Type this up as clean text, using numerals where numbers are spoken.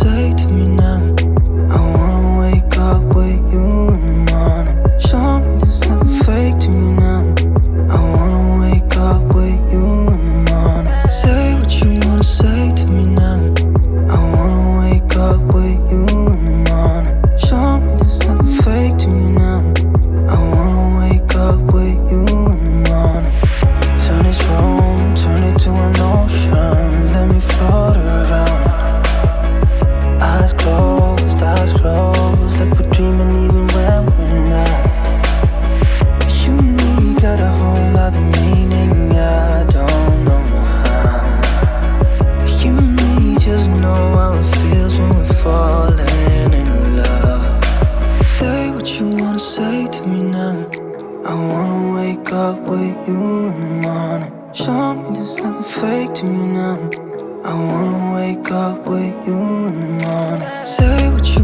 say to me now? I wanna wake up with you in the morning. Show me there's nothing fake to me now. I wanna wake up with you in the morning. Say what you wanna say to me now. I wanna wake up with you in the morning. Show me there's nothing fake to me now. I wanna wake up with you in the morning. Turn this room, turn it to an ocean. Let me float around. Eyes closed, like we're dreaming even when we're not. You and me got a whole other meaning, I don't know how. You and me just know how it feels when we're falling in love. Say what you wanna say to me now. I wanna wake up with you in the morning. Show me there's nothing fake to me now. I wanna wake up with you in the morning. Say what you